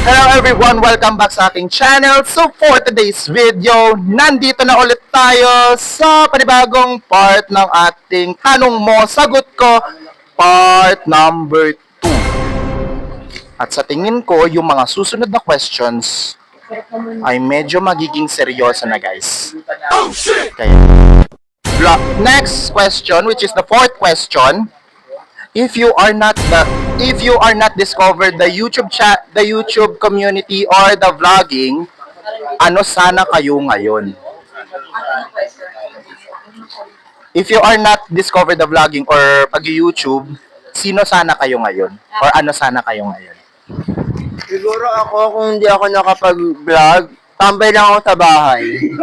Hello everyone! Welcome back sa aking channel. So for today's video, nandito na ulit tayo sa panibagong part ng ating Tanong Mo, Sagot Ko, part number 2. At sa tingin ko, yung mga susunod na questions ay medyo magiging seryoso na guys. Kaya, next question, which is the fourth question. If you are not discovered the YouTube community or the vlogging, ano sana kayo ngayon? If you are not discovered the vlogging or pag-YouTube, sino sana kayo ngayon? Or ano sana kayo ngayon? Siguro ako, kung hindi ako nakapag-vlog, tambay lang ako sa bahay.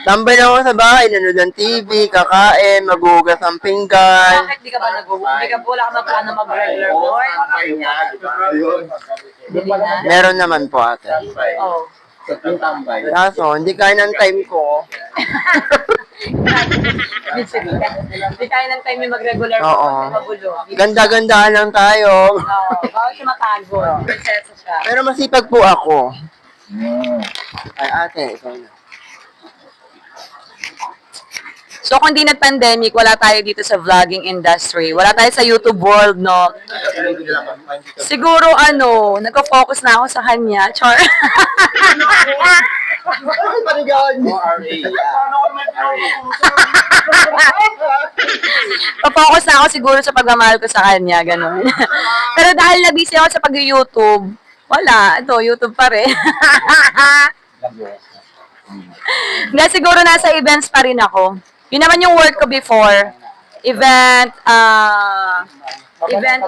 Tambay lang ako sa bahay, nanonood ng TV, kakain, maghugas ng pinggan. Bakit di ka ba Di ka wala ka ba plano mag-regular board? Hindi na. Meron naman po ate. Oh. Kaso, hindi kaya ng time ko. Hindi tayo ng time yung mag-regular board. Oo. Magulo. Ganda-gandahan lang tayo. Oo. Bawal siya matago. Prinsesa siya. Pero masipag po ako. Ay ate, ikaw na. So kung di nag-pandemic, wala tayo dito sa vlogging industry. Wala tayo sa YouTube world, no? Siguro nagko-focus na ako sa kanya. Char. Pa-focus na ako siguro sa pagmamahal ko sa kanya, ganun. Pero dahil na-busy ako sa pag-YouTube, wala. Ito, YouTube pa rin. Hindi, siguro nasa events pa rin ako. Yun naman yung work ko before. Event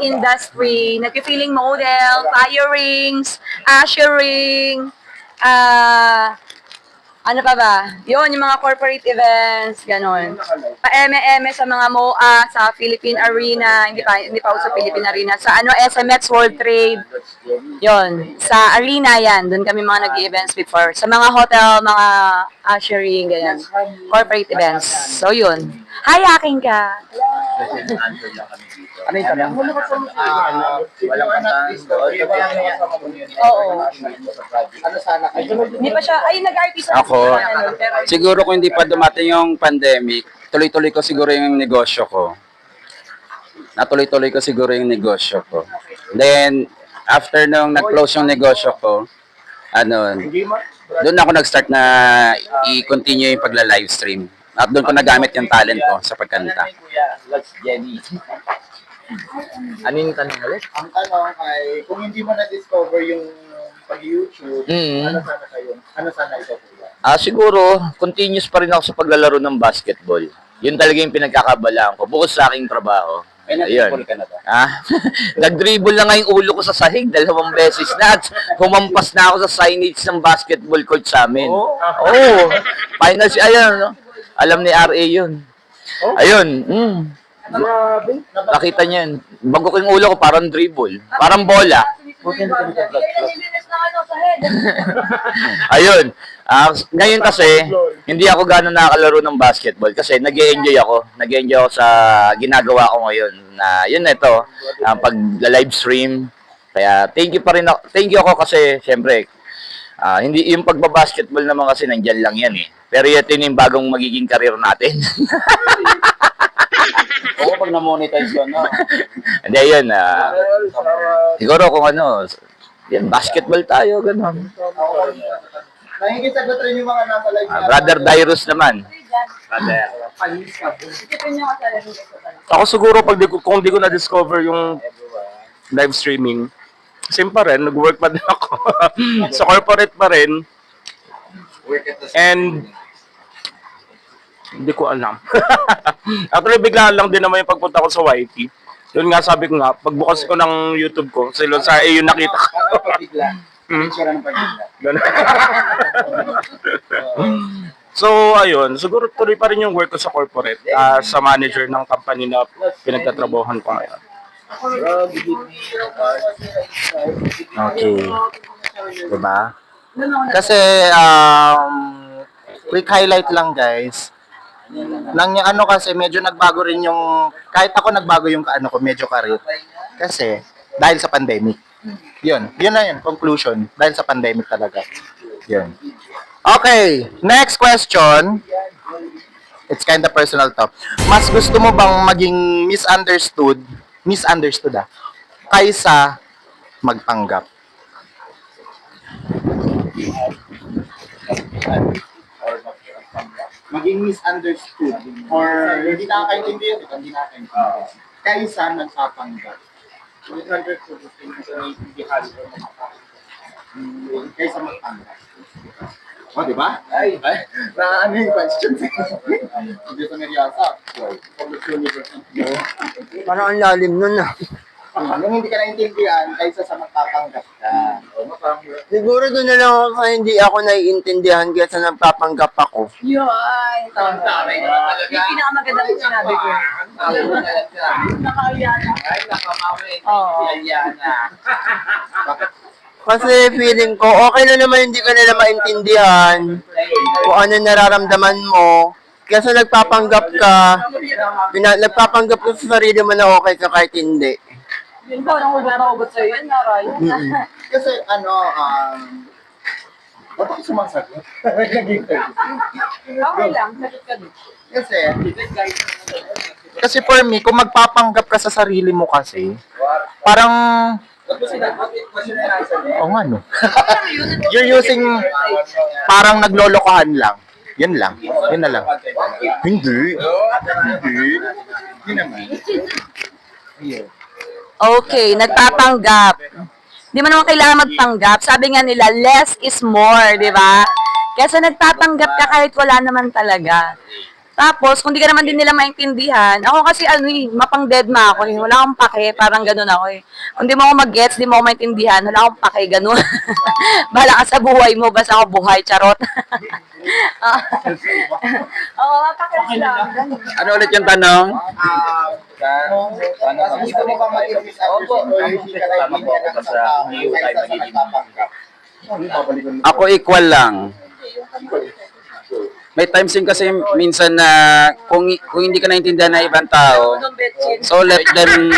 industry, nag-feeling model, firings, ushering, ano pa ba? Yun, yung mga corporate events, ganun. Pa-eme-eme sa mga MOA, sa Philippine Arena, hindi pa sa Philippine Arena, sa SMX World Trade, yun, sa arena yan, doon kami mga nag-events before. Sa mga hotel, mga ushering, ganyan, corporate events. So, yun. Hi, aking ka! Ano yung tanong? Oo. Ano sana kayo? Hindi pa siya, ay, nag-artist Ako, siguro kung hindi pa dumating yung pandemic, tuloy-tuloy ko siguro yung negosyo ko. Natuloy-tuloy ko siguro yung negosyo ko. Then, after nung nag-close yung negosyo ko, doon ako nag-start na i-continue yung pagla-live stream. At doon ko nagamit yung talent ko sa pagkanta. Ano yung tanong ulit? Ang tanong ay, kung hindi mo na-discover yung pag-YouTube, ano sana kayo? Ano sana ito kuya? Siguro, continuous pa rin ako sa paglalaro ng basketball. Yun talaga yung pinagkakabalaan ko. Bukod sa aking trabaho. Nag-dribble ka na ba? Nag-dribble na nga yung ulo ko sa sahig 2 beses na. At humampas na ako sa signage ng basketball court sa amin. Oo. Final no? Alam ni RA yun. Ayun. Nakita niyo yun. Bago ko yung ulo ko, parang dribble. Parang bola. Ayun. Ngayon kasi, hindi ako gano'n nakakalaro ng basketball kasi nag-e-enjoy ako. Nag-e-enjoy ako sa ginagawa ko ngayon. Na yun na ito, pag-live stream. Kaya thank you ako kasi syempre, hindi yung pagba-basketball naman kasi nandiyan lang yan eh. Pero ito yung bagong magiging career natin. Oo, pag na-monetize yun, no? Hindi, yun. Siguro kung yan, basketball tayo, gano'n. Nakikisagot rin yung mga nasa live na. Brother Dyrus naman. Ako siguro kung di ko na-discover yung live streaming, same pa rin, nag-work pa din ako. Sa corporate pa rin. And hindi ko alam. Actually, biglaan lang din naman yung pagpunta ko sa YT. Yun nga, sabi ko nga, pagbukas ko ng YouTube ko, sa yung nakita ko. Ganun. So, ayun, siguro tuloy pa rin yung work ko sa corporate, sa manager ng company na pinagtatrabahan ko ngayon. Okay. Diba? Kasi, quick highlight lang guys. Nang ano kasi medyo nagbago rin yung kahit ako nagbago yung ano ko medyo career. Kasi dahil sa pandemic. Yun na yun, conclusion. Dahil sa pandemic talaga. Yun. Okay, next question. It's kind of personal to. Mas gusto mo bang maging misunderstood kaysa magpanggap? Maging misunderstood or hindi nakakaintindihan, hindi nakakaintindihan. Kaysa nagpapanggap. Misunderstood is naiintindihan kaysa magpanggap. O, di ba? Ay, ano yung question? Hindi ko neryosa. Parang ang lalim nun ah. Nung hindi ka naintindihan, kaysa sa magpapanggap ka. Siguro doon na lang ako sa hindi ako naiintindihan kaysa nagpapanggap ako. Yun. Yung pinakamagandang sinabi ko. Nakakayana. Oo. Kasi feeling ko, okay na naman hindi ka nila maintindihan kung ano nararamdaman mo. Kasi nagpapanggap ka, nagpapanggap ka sa sarili mo na okay ka kahit hindi. Yun ba, nang huwag na hugot sa'yo yan, Naray. Kasi ba't ako sumasagot? Okay lang, sagot ka din. Kasi for me, kung magpapanggap ka sa sarili mo kasi, parang, nga no. You're using, parang naglolokohan lang. Yan lang. Yun na lang. Hindi. Hindi naman. Okay, nagpapanggap. Di mo naman kailangan magpanggap. Sabi nga nila, less is more, di ba? Kasi nagpapanggap ka kahit wala naman talaga. Tapos, kung di ka naman din nila maintindihan, ako kasi mapang-deadma ako eh. Wala akong pake, parang ganun ako eh. Kung di mo ako mag-gets, di mo ako maintindihan, wala akong pake, ganun. Bahala ka sa buhay mo, basta ako buhay, charot. Oo, mapake lang. Ano ulit yung tanong? Gusto mo ba maging misunderstood o hindi ka naintindihan ng tao kaysa sa magpapanggap? Ako equal lang. May times din kasi minsan na kung hindi ka naintindihan ng ibang tao, so let them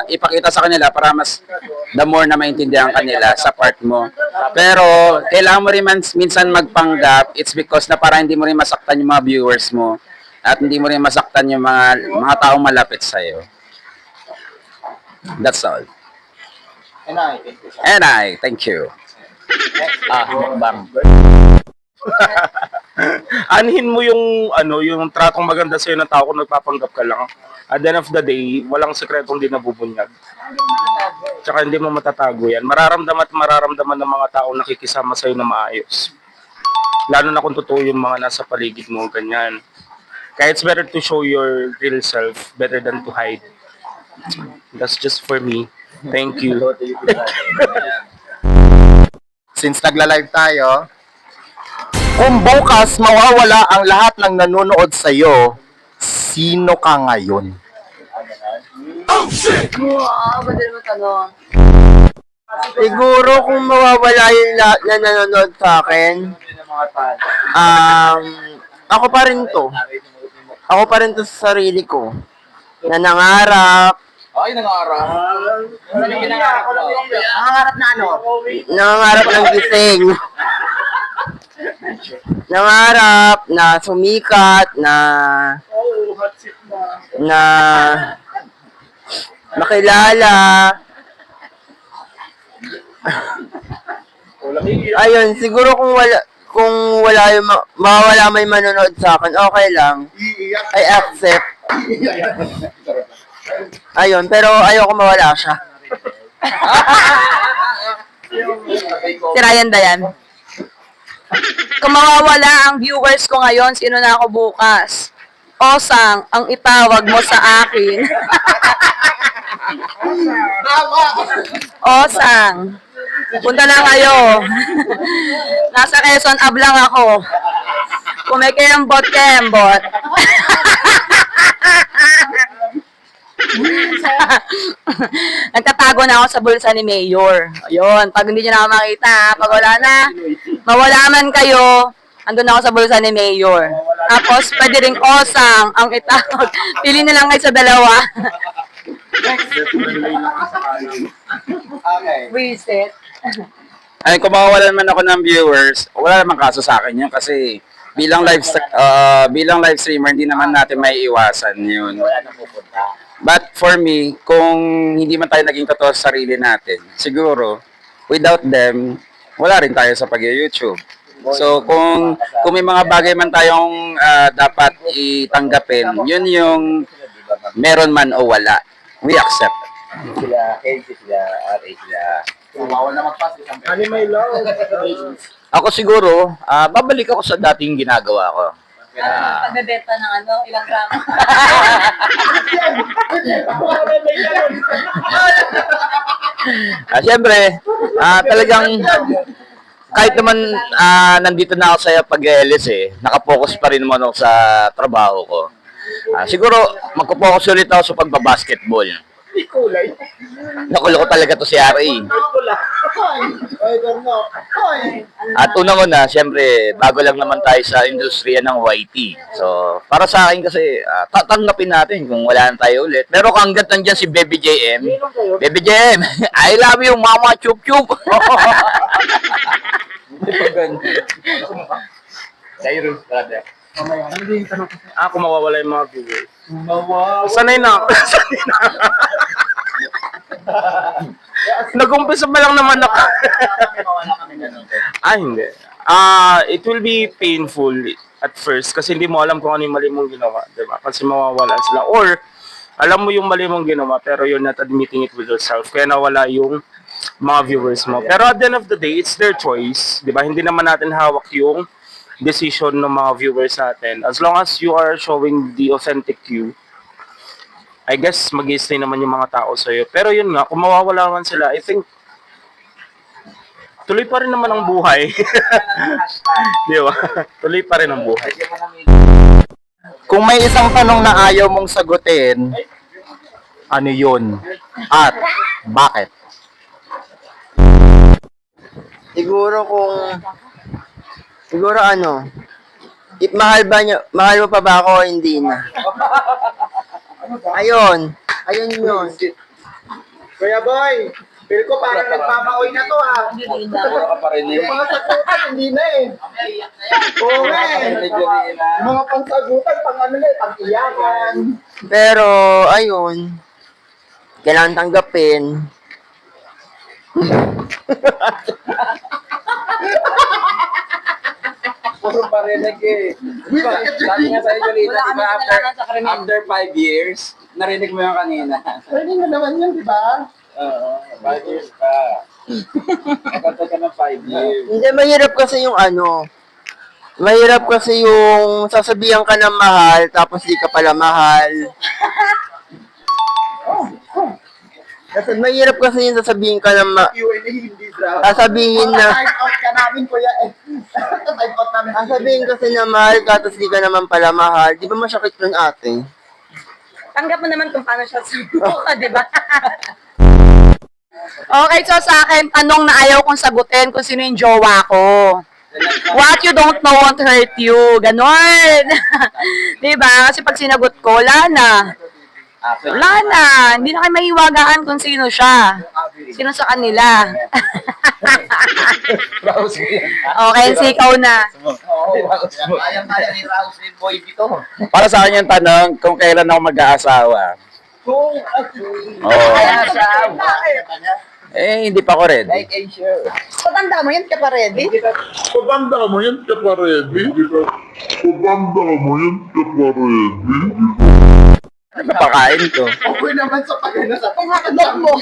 ipakita sa kanila para mas the more na maintindihan kanila sa part mo. Pero kailangan mo rin minsan magpanggap, it's because na para hindi mo rin masaktan yung mga viewers mo at hindi mo rin masaktan yung mga taong malapit sa iyo. That's all. And I thank you. Bang. Anhin mo yung tratong maganda sa'yo ng tao kung nagpapanggap ka lang. At the end of the day, walang sekretong di nabubunyag. Tsaka hindi mo matatago yan. Mararamdaman ng mga taong nakikisama sa'yo na maayos. Lalo na kung totoo yung mga nasa paligid mo, ganyan. Kaya it's better to show your real self better than to hide. That's just for me. Thank you. Since nagla-live tayo, kung bukas mawawala ang lahat ng nanonood sa'yo, sino ka ngayon? Wow, badal mo tanong. Siguro kung mawawala yung lahat na nanonood sa akin, ako pa rin to. Ako pa rin to sa sarili ko. Na nangarap. Nangarap na ano? Nangarap ng gising. Nangarap na sumikat, na makilala. Ayun, siguro kung wala yung mawala may manonood sa akin, okay lang. I accept. Ayun, pero ayoko mawala siya. Si Ryan Dayan. Kung mawawala ang viewers ko ngayon, sino na ako bukas? Osang, ang itawag mo sa akin. Osang, punta na kayo. Nasa Quezon Ab lang ako. Kung may kembot. Nagtatago na ako sa bulsa ni Mayor. Ayun, pag hindi nyo na ako makita, pag wala na, mawala man kayo, Andun ako sa bulsa ni Mayor. Tapos, pwede ring osang ang itawag. Pili na lang kayo sa dalawa. Reset. Ay, kung mawawalan man ako ng viewers, wala namang kaso sa akin yun kasi bilang live streamer, hindi naman natin may iwasan yun. But for me, kung hindi man tayo naging totoo sa sarili natin, siguro, without them, wala rin tayo sa pag-YouTube. So, kung may mga bagay man tayong dapat itanggapin, yun yung meron man o wala. We accept. Ako siguro, babalik ako sa dating ginagawa ko. Pagbebenta ng ilang gramo. Siyempre, talagang kahit naman nandito na ako sa pag-LS nakapokus pa rin naman ako sa trabaho ko. Siguro, magpo-focus ulit ako sa pagbabasketball. Nakulo ko talaga to si RA. At unang-una, siyempre, bago lang naman tayo sa industriya ng YT. So, para sa akin kasi, tatanggapin natin kung wala na tayo ulit. Pero hanggat nandyan si Baby JM, Baby JM, I love you, Mama Chup Chup. Ako mawawala yung mga viewers. Sanay na ako. Sanay na. Nag-umpisa pa lang naman ako. Hindi. It will be painful at first kasi hindi mo alam kung ano yung mali mong ginawa, di ba? Kasi mawawala sila. Or, alam mo yung mali mong ginawa pero you're not admitting it with yourself. Kaya nawala yung mga viewers mo. Pero at the end of the day, it's their choice. Di ba? Hindi naman natin hawak yung decision ng mga viewers natin. As long as you are showing the authentic you, I guess mag-i-stay naman yung mga tao sa'yo. Pero yun nga, kung mawawala man sila, I think tuloy pa rin naman ang buhay. Di ba? Tuloy pa rin ang buhay. Kung may isang tanong na ayaw mong sagutin, ano yun? At bakit? Siguro mahal mo pa ba ako o hindi na? Ayun yun. Kuya Boy, feel ko parang nagmamaoy na to Hindi na. Yung mga sagutan, hindi na Oo nga Yung mga pangsagutan, pang-iyakan. Pero, ayun, kailangan tanggapin. Puro parinig Sabi nga sa'yo, Jolita, di ba, after 5 years, narinig mo yung kanina. Pwede na naman yun, di ba? Oo, 5 years pa. Nakanta ka ng 5 years. Hindi, mahirap kasi yung sasabihan ka ng mahal, tapos di ka pala mahal. Kasi mahirap kasi yung sasabihin ka ng hindi bro. sasabihin na, Time out ka namin, kuya. Time out namin. sasabihin kasi na mahal ka, tapos di ka naman pala mahal. Di ba masakit yun, ate? Tanggap mo naman kung paano siya subuka, di ba? Okay, so sa akin, tanong na ayaw kong sagutin kung sino yung jowa ko. What you don't know won't hurt you. Ganon. Di ba? Kasi pag sinagot ko, wala na. Wala na. Hindi na kayo mahiwagaan kung sino siya. Sino sa kanila. Okay, sikaw na. Para sa akin yung tanong, kung kailan ako mag-aasawa. Hindi pa ako ready. Patanda mo yan, ka pa ready? Paganda mo yun, kaparedy. Paganda mo yun, kaparedy. Napakain ko. Okay naman sa pagana sa Hakdog mo.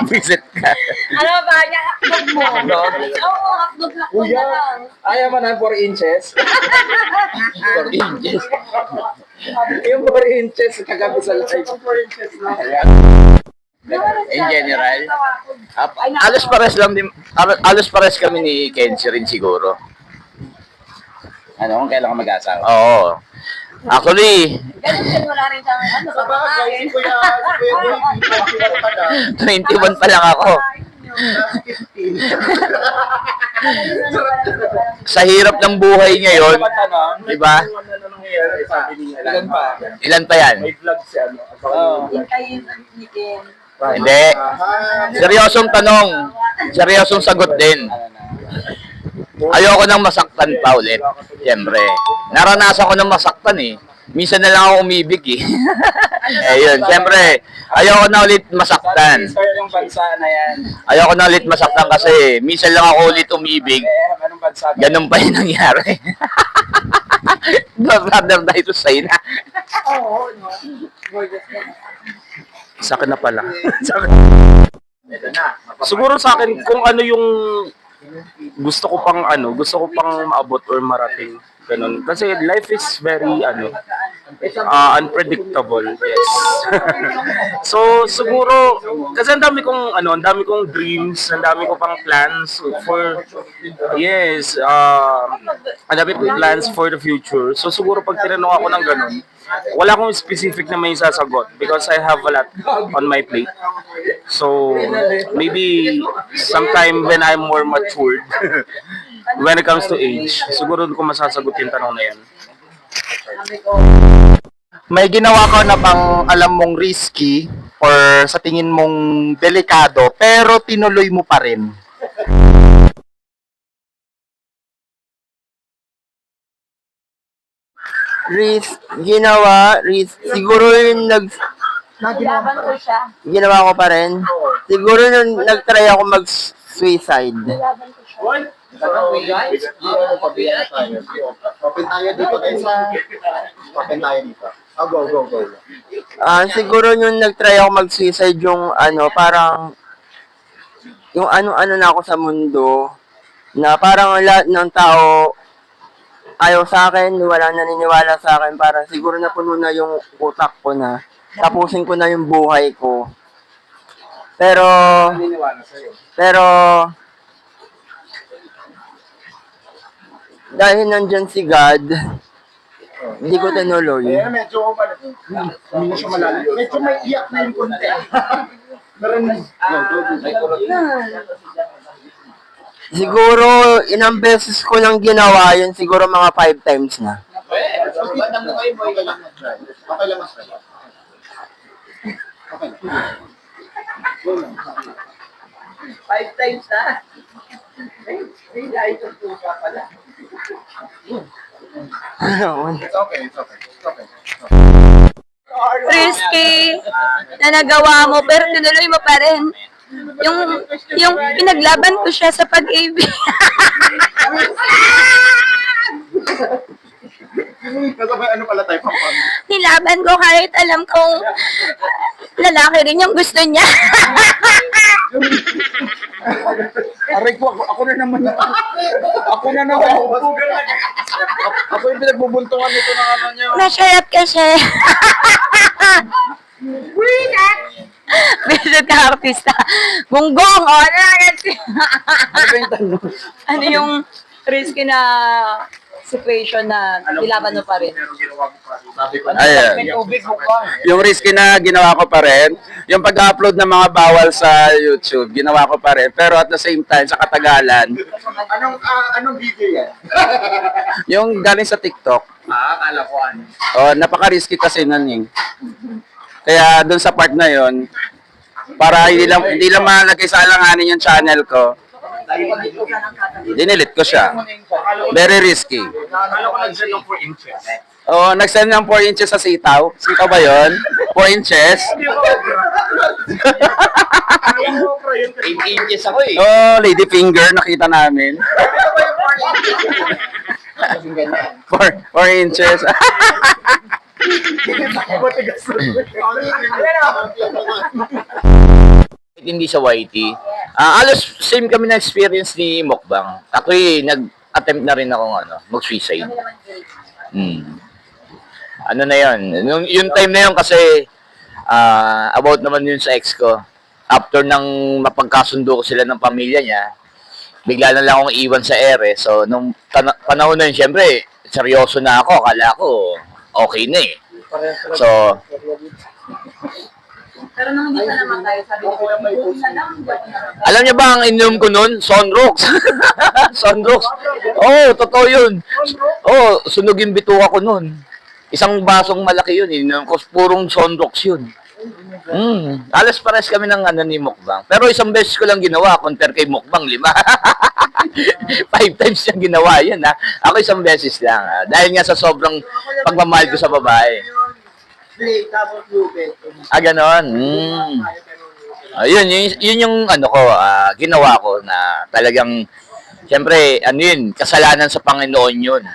Visit ka. Ano ba? Hakdog mo. Oo, hakdog na lang. Ayaw mo na 4 inches. 4 inches. Yung 4 inches, kagabi sa live. 4 inches na. In general, alos pares kami ni Kenzie rin siguro. Ano, kung kailan ka mag-aasawa? Oo. Actually, Ganun din, wala rin siyang bagay, kuya, 21 pa lang ako. Sa hirap ng buhay ngayon, di ba? Ilan pa? Ilan pa yan? May vlog siya. Hindi. Seryosong tanong. Seryosong sagot din. Ayoko nang masaktan pa ulit. Siyempre. Naranasan ko nang masaktan eh. Minsan na lang ako umibig eh. Eh yun, siyempre. Ayoko na ulit masaktan. Yung bansa na yan. Ayoko na ulit masaktan kasi minsan lang ako ulit umibig. Anong bansa? Ganun pa yung nangyari. Brother, dahil to say na. Sa akin na pala. Siguro sa akin, kung ano yung gusto ko pang maabot or marating. Ganun. Kasi life is very unpredictable. Yes. So siguro kasi ang dami kong dreams, ang dami ko pang plans for ang dami kong plans for the future. So siguro pag tinanong ako ng ganun, wala akong specific na may sasagot because I have a lot on my plate. So maybe sometime when I'm more matured when it comes to age, siguro ko masasagot yung tanong na yan. May ginawa ka na bang alam mong risky or sa tingin mong delikado pero tinuloy mo pa rin? Siguro yung ginawa ko pa rin. Siguro nung nag-try ako mag-suicide. Open tayo dito guys. Open tayo dito. Oh, go. Siguro yung nag-try ako mag-suicide yung parang yung ano-ano na ako sa mundo na parang lahat ng tao ayaw sa akin, wala naniniwala sa akin, parang siguro napuno na yung utak ko na tapusin ko na yung buhay ko. Pero dahil nandyan si God, hindi ko tinuloy. Medyo malalim. Medyo may iyak na yung konti. Siguro, ilang beses ko lang ginawa yun, siguro mga 5 times na. Okay lang mas. 5 times na. May dahil sa puka pala. It's okay. Risky na nagawa mo pero tinuloy mo pa rin. Yung pinaglaban ko siya sa pag-ibig. Ano pala tayo papang? Nilaban ko kahit alam kong lalaki rin yung gusto niya. Aray ko, ako na naman. Ako yung pinagbubuntungan nito ng ano nyo. Masarap kasi. Bisit ka artista. Gunggong! O, ano na yan? Ano yung risky na situation na nilaban mo pa rin? Ayan. Yung risky na ginawa ko pa rin, yung pag-upload ng mga bawal sa YouTube, ginawa ko pa rin. Pero at the same time, sa katagalan, Anong video yan? yung galing sa TikTok, Akala ko ano. napaka-risky kasi nun eh. Kaya doon sa part na yon, para hindi lang malagay sa alanganin yung channel ko, dinilit ko siya. Very risky. Akala ko nag-send ng 4 inches. Oo, nag-send ng 4 inches sa sitaw. Sitaw ba yun? 4 inches? 8 inches ako eh. Oh, lady finger, nakita namin. 4 inches. Hindi sa YT. Alos same kami na experience ni Mukbang. Ako'y nag-attempt na rin akong mag-suicide. Ano na yun? Yung time na yun kasi about naman yun sa ex ko. After nang mapagkasundo ko sila ng pamilya niya, bigla na lang akong iwan sa ere. So, nung panahon na yun, syempre, seryoso na ako. Akala ko, okay na eh. So, Pero nung hindi ka namatay, sabi ko, buti na lang, hindi ako namatay. Alam niyo ba ang ininom ko noon? Sunrox. Sunrox. Oo, totoo yun. Oo, sunog yung bituka ko noon. Isang basong malaki yun. Ininom ko, purong Sunrox yun. Alas pares kami ng ano ni Mukbang. Pero isang beses ko lang ginawa, compare kay Mukbang, 5. 5 times niya ginawa yun, ha. Ako isang beses lang, ha? Dahil nga sa sobrang pagmamahal ko sa babae. Ganon. Yun yung ano ko, ginawa ko na talagang, siyempre, ano yun, kasalanan sa Panginoon yun.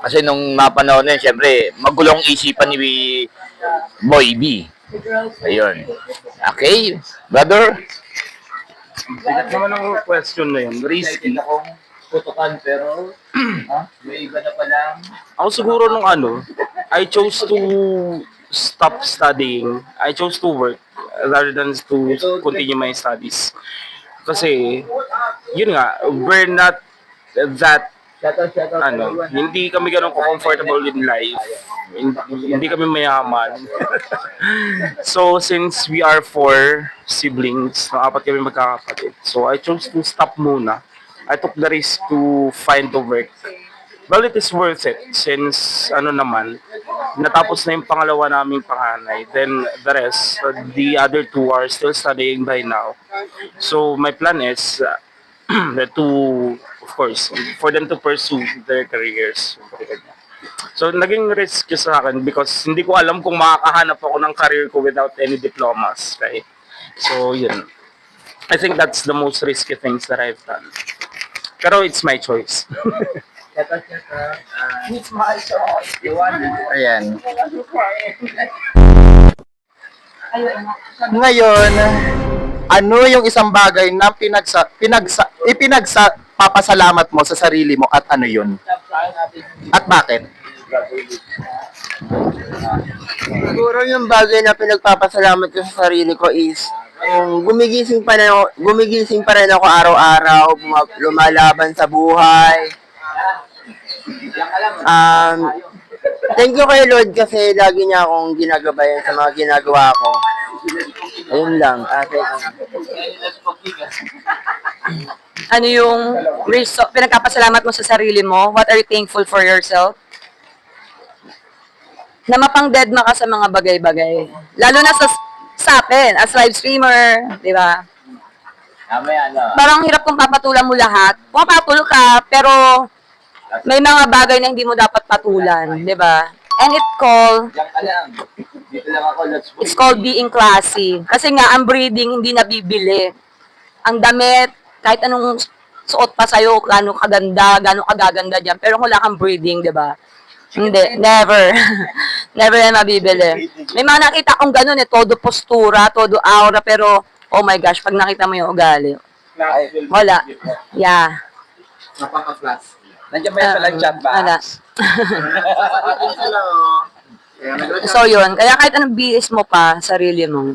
Kasi nung mapanahon na yun, siyempre, magulong isipan ni Boy B. Ayun. Okay, brother? Bigat naman ang question na yun. Risky. Putukan pero may iba na palang Ako siguro nung ano, I chose to stop studying. I chose to work rather than to continue my studies. Kasi, yun nga, we're not that, hindi kami ganun comfortable in life. Hindi kami mayaman. So, since we are 4 siblings, 4 kami magkakapatid. So, I chose to stop muna. I took the risk to find the work. Well, it is worth it since, natapos na yung pangalawa naming panganay. Then, the rest, the other 2 are still studying by now. So, my plan is to, of course, for them to pursue their careers. So, naging risk sa akin because hindi ko alam kung makakahanap ako ng career ko without any diplomas, right? So, yun. I think that's the most risky things that I've done. Pero it's my choice. Ayan. Ngayon, ano yung isang bagay na papasalamat mo sa sarili mo at ano yun? At bakit? Siguro yung bagay na pinagpapasalamat ko sa sarili ko is kung gumigising pa rin ako araw-araw, lumalaban sa buhay. Thank you kay Lord kasi lagi niya akong ginagabayan sa mga ginagawa ko. Ayun lang. Ano yung pinagpapasalamat mo sa sarili mo? What are you thankful for yourself? Na mapang-deadma ka sa mga bagay-bagay. Lalo na sa atin, as live streamer, di ba? Parang hirap kung papatulan mo lahat. Pumapatulo ka, pero may mga bagay na hindi mo dapat patulan, di ba? And it's called being classy. Kasi nga, ang breeding hindi nabibili. Ang damit, kahit anong suot pa sa'yo, gano'ng kaganda, gano'ng kagaganda dyan. Pero kung wala kang breeding, di ba? Hindi, never. Never yan mabibili. May mga nakita kong gano'n todo postura, todo aura, pero, oh my gosh, pag nakita mo yung ugali, wala. Yeah. Nandiyan ba yan palang chat ba? Wala. So yun, kaya kahit anong BS mo pa, sarili mo,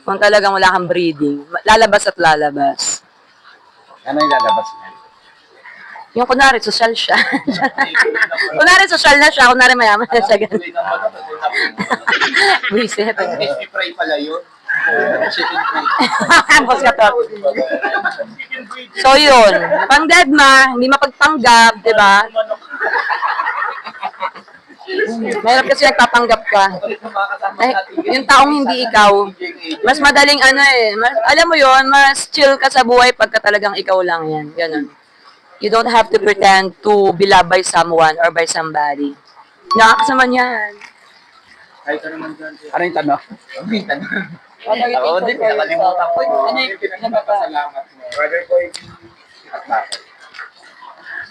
kung talagang wala kang breeding, lalabas at lalabas. Ano yung lalabas niya? Yung kunwari, social siya. Kunwari, social na siya. Kunwari, mayaman na siya. Visit. Pray pala yun. Boss ka to. So, yun. Pang-deadma, hindi mapagpanggap, di ba? Mahirap kasi nagpapanggap ka. Ay, yung taong hindi ikaw, mas madaling alam mo yun, mas chill ka sa buhay pagka talagang ikaw lang yan. Ganun. You don't have to pretend to be loved by someone or by somebody. Nakakasama niyan. Ano yung tanong? Ako din, nakalimutan ko. Ano yung pinagpapasalamat mo? Brother ko at bakit?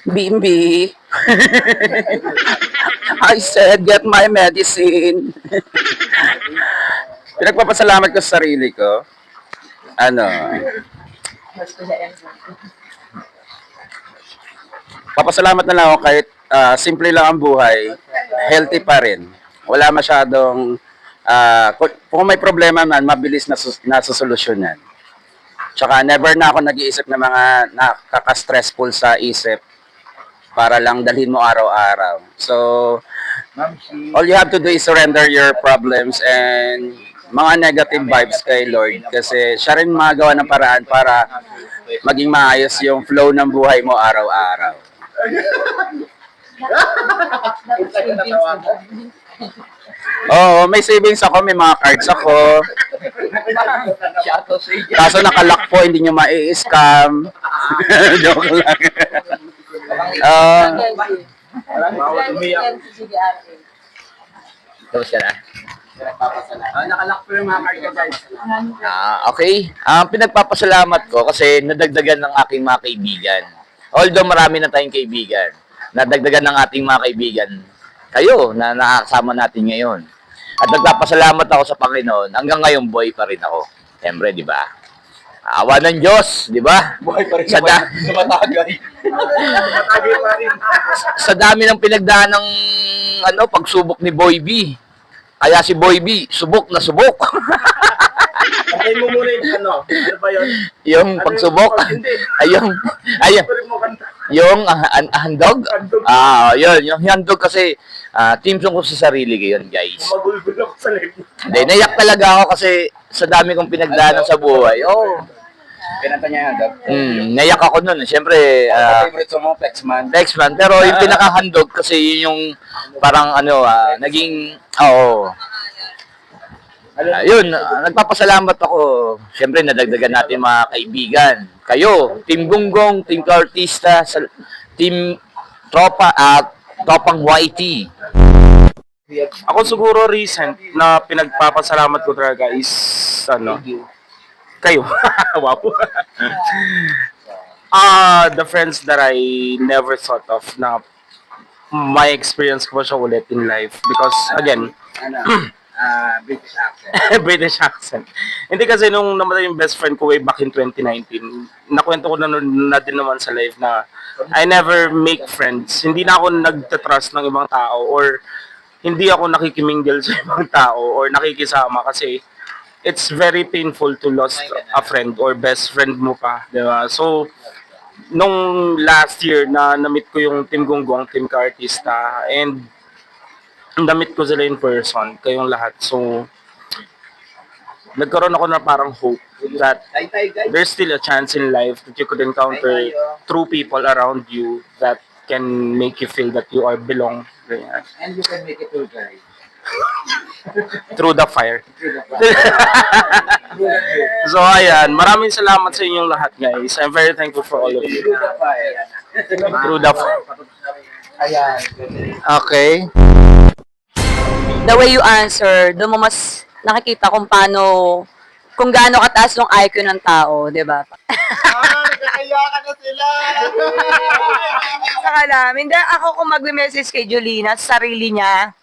Bimbi, I said, get my medicine. Pinagpapasalamat ko sa sarili ko. Papasalamat na lang ako kahit simple lang ang buhay, healthy pa rin. Wala masyadong, kung may problema man, mabilis na solusyon yan. Tsaka never na ako nag-iisip ng mga nakaka-stressful sa isip para lang dalhin mo araw-araw. So, all you have to do is surrender your problems and mga negative vibes kay Lord kasi siya rin magawa ng paraan para maging maayos yung flow ng buhay mo araw-araw. Oo, may savings ako, may mga cards ako. Kaso nakalock po, hindi nyo mai-scam. Joke lang. Tapos ka na? Nakalock po yung mga cards ko, guys. Okay. Ang pinagpapasalamat ko kasi nadagdagan ng aking mga kaibigan. Although marami na tayong kaibigan, nadagdagan ng ating mga kaibigan. Kayo na nakakasama natin ngayon. At nagpapasalamat ako sa Panginoon. Hanggang ngayon, boy pa rin ako. Siyempre, di ba? Awa ng Diyos, di ba? Buhay pa rin Sa naman. Tumatagay. Sa dami ng pinagdaan ng pagsubok ni Boy B. Kaya si Boy B, subok na subok. Patay mo muna yung ano ba yun? Yung pagsubok. Ayun. Yung handog. Yun. Yung handog kasi team song ko sa sarili ko yun, guys. Magulgulo ako sa live. Hindi, naiyak talaga ako kasi sa dami kong pinagdaanan sa buhay. Oh. Pinanta niya yan, Dog. Naiyak ako nun. Siyempre, Favorite song mo, Flexman. Dexman. Pero yung pinakahandog kasi yun yung parang naging, yun, nagpapasalamat ako. Siyempre, nadagdagan natin mga kaibigan. Kayo, Team Gunggong, Team Kaartista, Team Tropa at Tropang YT. Ako siguro recent na pinagpapasalamat ko talaga is kayo. Wow. The friends that I never thought of na my experience ko siya ulit in life because again, British accent. British accent. Hindi kasi nung namatay yung best friend ko way back in 2019, nakwento ko na din naman sa live na I never make friends. Hindi na ako nagtatrust ng ibang tao or hindi ako nakikimingle sa ibang tao or nakikisama kasi it's very painful to lose a friend or best friend mo pa, di ba? So, nung last year na na-meet ko yung Team Gunggong, Team Kaartista, and na-meet ko sila in person, kayong lahat. So, nagkaroon ako na parang hope that there's still a chance in life that you could encounter true people around you that can make you feel that you are belong. Ganyan. And you can make it too, guys. Through the fire. So, ayan. Maraming salamat sa inyong lahat, guys. I'm very thankful for all of you. Through the fire. Okay. The way you answer, doon mo mas nakikita kung gaano kataas yung IQ ng tao, di ba? Nagkakayakan na sila! Saka lang, hindi ako kung mag-message kay Julina sa sarili niya,